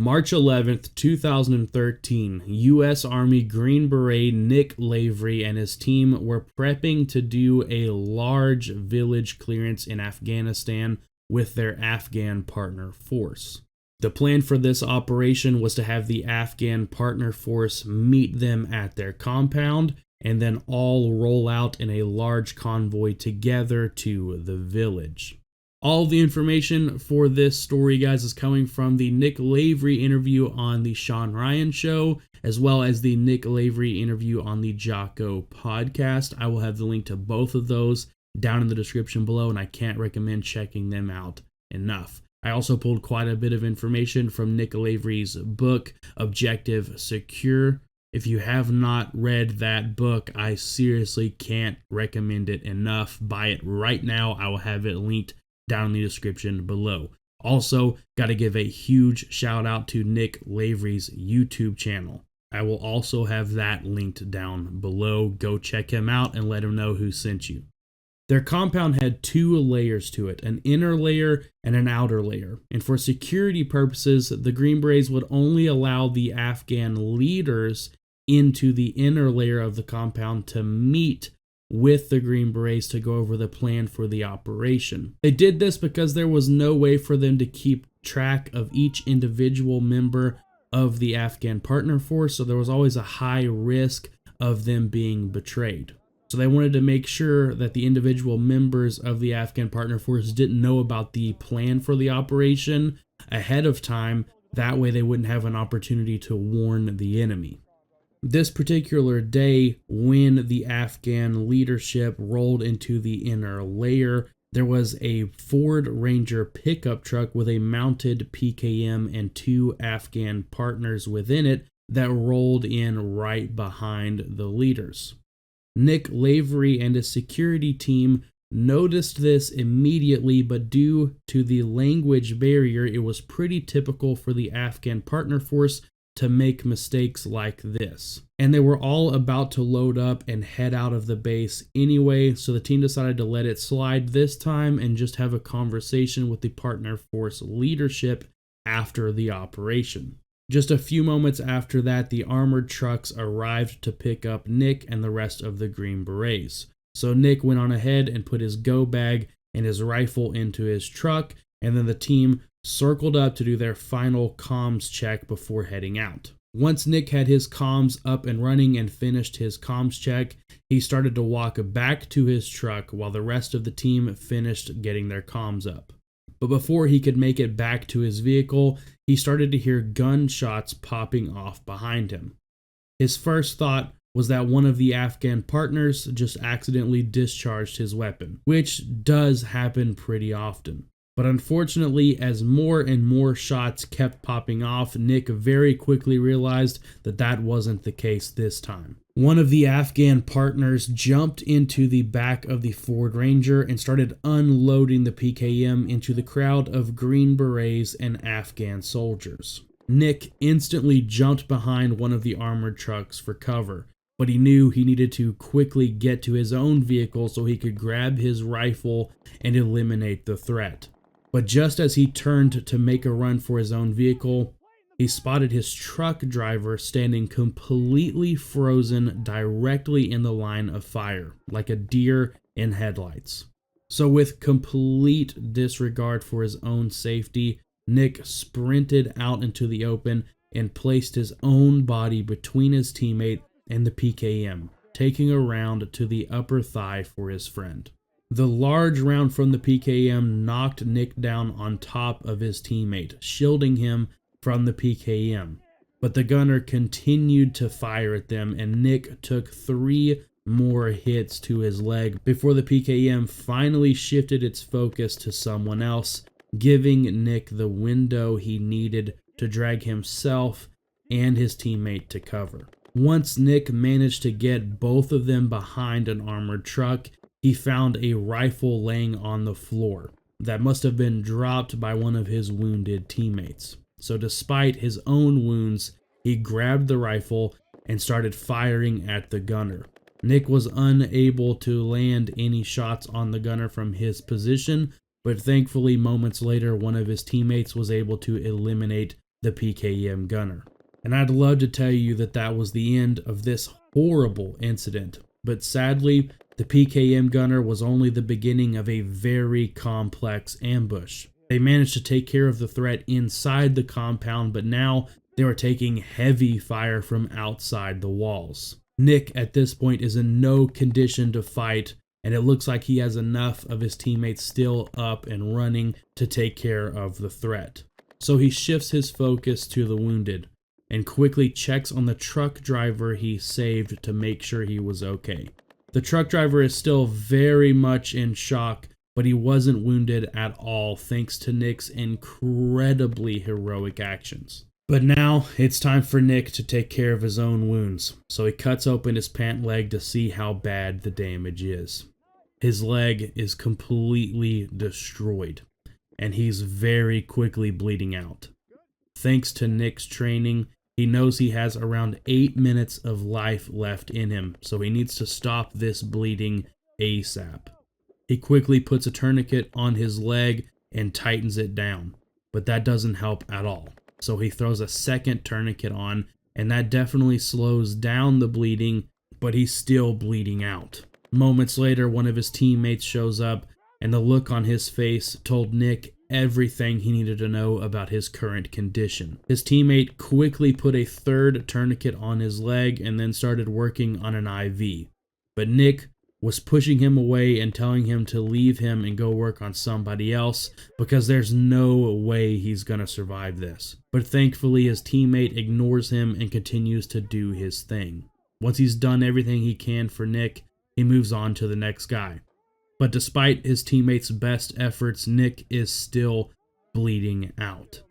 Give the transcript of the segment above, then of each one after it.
March 11th, 2013, U.S. Army Green Beret Nick Lavery and his team were prepping to do a large village clearance in Afghanistan with their Afghan partner force. The plan for this operation was to have the Afghan partner force meet them at their compound and then all roll out in a large convoy together to the village. All the information for this story, guys, is coming from the Nick Lavery interview on the Sean Ryan Show, as well as the Nick Lavery interview on the Jocko podcast. I will have the link to both of those down in the description below, and I can't recommend checking them out enough. I also pulled quite a bit of information from Nick Lavery's book, Objective Secure. If you have not read that book, I seriously can't recommend it enough. Buy it right now. I will have it linked down in the description below. Also, got to give a huge shout out to Nick Lavery's YouTube channel. I will also have that linked down below. Go check him out and let him know who sent you. Their compound had two layers to it, an inner layer and an outer layer. And for security purposes, the Green Berets would only allow the Afghan leaders into the inner layer of the compound to meet with the Green Berets to go over the plan for the operation. They did this because there was no way for them to keep track of each individual member of the Afghan partner force, so there was always a high risk of them being betrayed. So they wanted to make sure that the individual members of the Afghan partner force didn't know about the plan for the operation ahead of time. That way they wouldn't have an opportunity to warn the enemy. This particular day, when the Afghan leadership rolled into the inner layer, there was a Ford Ranger pickup truck with a mounted PKM and two Afghan partners within it that rolled in right behind the leaders. Nick Lavery and his security team noticed this immediately, but due to the language barrier, it was pretty typical for the Afghan partner force to make mistakes like this. And they were all about to load up and head out of the base anyway, so the team decided to let it slide this time and just have a conversation with the partner force leadership after the operation. Just a few moments after that, the armored trucks arrived to pick up Nick and the rest of the Green Berets. So Nick went on ahead and put his go bag and his rifle into his truck, and then the team circled up to do their final comms check before heading out. Once Nick had his comms up and running and finished his comms check, he started to walk back to his truck while the rest of the team finished getting their comms up. But before he could make it back to his vehicle, he started to hear gunshots popping off behind him. His first thought was that one of the Afghan partners just accidentally discharged his weapon, which does happen pretty often. But unfortunately, as more and more shots kept popping off, Nick very quickly realized that that wasn't the case this time. One of the Afghan partners jumped into the back of the Ford Ranger and started unloading the PKM into the crowd of Green Berets and Afghan soldiers. Nick instantly jumped behind one of the armored trucks for cover, but he knew he needed to quickly get to his own vehicle so he could grab his rifle and eliminate the threat. But just as he turned to make a run for his own vehicle, he spotted his truck driver standing completely frozen directly in the line of fire, like a deer in headlights. So with complete disregard for his own safety, Nick sprinted out into the open and placed his own body between his teammate and the PKM, taking a round to the upper thigh for his friend. The large round from the PKM knocked Nick down on top of his teammate, shielding him from the PKM. But the gunner continued to fire at them, and Nick took 3 more hits to his leg before the PKM finally shifted its focus to someone else, giving Nick the window he needed to drag himself and his teammate to cover. Once Nick managed to get both of them behind an armored truck, he found a rifle laying on the floor that must have been dropped by one of his wounded teammates. So despite his own wounds, he grabbed the rifle and started firing at the gunner. Nick was unable to land any shots on the gunner from his position, but thankfully moments later one of his teammates was able to eliminate the PKM gunner. And I'd love to tell you that that was the end of this horrible incident, but sadly, the PKM gunner was only the beginning of a very complex ambush. They managed to take care of the threat inside the compound, but now they were taking heavy fire from outside the walls. Nick at this point is in no condition to fight, and it looks like he has enough of his teammates still up and running to take care of the threat. So he shifts his focus to the wounded and quickly checks on the truck driver he saved to make sure he was okay. The truck driver is still very much in shock, but he wasn't wounded at all thanks to Nick's incredibly heroic actions. But now it's time for Nick to take care of his own wounds, so he cuts open his pant leg to see how bad the damage is. His leg is completely destroyed, and he's very quickly bleeding out. Thanks to Nick's training, he knows he has around 8 minutes of life left in him, so he needs to stop this bleeding ASAP. He quickly puts a tourniquet on his leg and tightens it down, but that doesn't help at all. So he throws a second tourniquet on, and that definitely slows down the bleeding, but he's still bleeding out. Moments later, one of his teammates shows up, and the look on his face told Nick everything he needed to know about his current condition. His teammate quickly put a third tourniquet on his leg and then started working on an IV. But Nick was pushing him away and telling him to leave him and go work on somebody else because there's no way he's gonna survive this. But thankfully his teammate ignores him and continues to do his thing. Once he's done everything he can for Nick, he moves on to the next guy. But despite his teammate's best efforts, Nick is still bleeding out.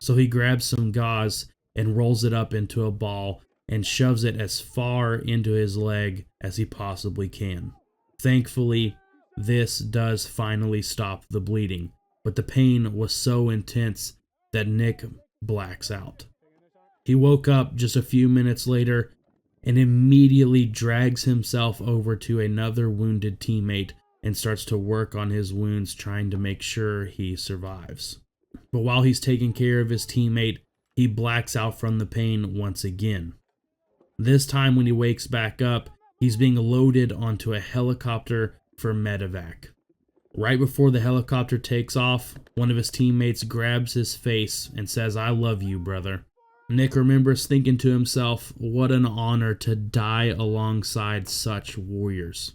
So he grabs some gauze and rolls it up into a ball and shoves it as far into his leg as he possibly can. Thankfully, this does finally stop the bleeding, but the pain was so intense that Nick blacks out. He woke up just a few minutes later and immediately drags himself over to another wounded teammate and starts to work on his wounds, trying to make sure he survives. But while he's taking care of his teammate, he blacks out from the pain once again. This time when he wakes back up, he's being loaded onto a helicopter for medevac. Right before the helicopter takes off, one of his teammates grabs his face and says, "I love you, brother." Nick remembers thinking to himself, what an honor to die alongside such warriors.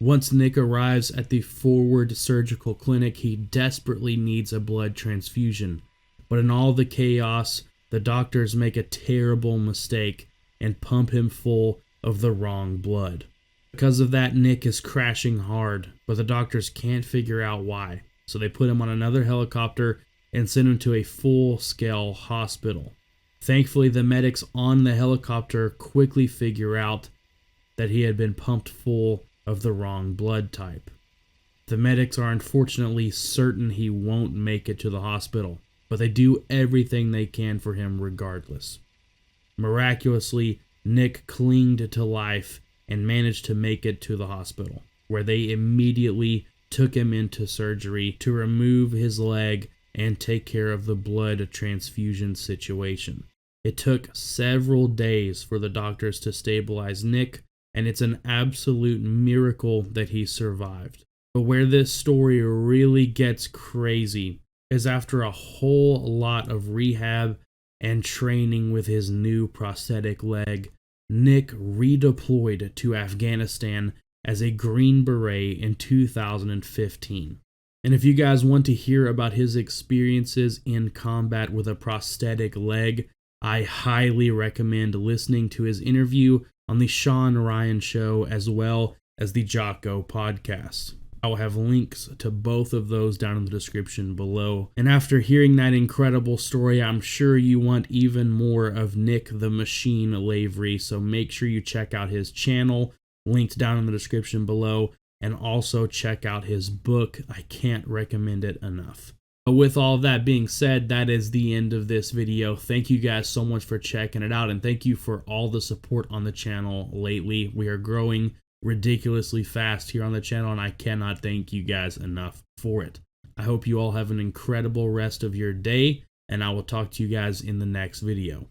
Once Nick arrives at the Forward Surgical Clinic, he desperately needs a blood transfusion. But in all the chaos, the doctors make a terrible mistake and pump him full of the wrong blood. Because of that, Nick is crashing hard, but the doctors can't figure out why. So they put him on another helicopter and send him to a full-scale hospital. Thankfully, the medics on the helicopter quickly figure out that he had been pumped full of the wrong blood type. The medics are unfortunately certain he won't make it to the hospital, but they do everything they can for him regardless. Miraculously, Nick clinged to life and managed to make it to the hospital, where they immediately took him into surgery to remove his leg and take care of the blood transfusion situation. It took several days for the doctors to stabilize Nick, and it's an absolute miracle that he survived. But where this story really gets crazy is after a whole lot of rehab and training with his new prosthetic leg, Nick redeployed to Afghanistan as a Green Beret in 2015. And if you guys want to hear about his experiences in combat with a prosthetic leg, I highly recommend listening to his interview on the Sean Ryan Show as well as the Jocko podcast. I will have links to both of those down in the description below. And after hearing that incredible story, I'm sure you want even more of Nick the Machine Lavery, so make sure you check out his channel, linked down in the description below, and also check out his book. I can't recommend it enough. But with all that being said, that is the end of this video. Thank you guys so much for checking it out, and thank you for all the support on the channel lately. We are growing ridiculously fast here on the channel, and I cannot thank you guys enough for it. I hope you all have an incredible rest of your day, and I will talk to you guys in the next video.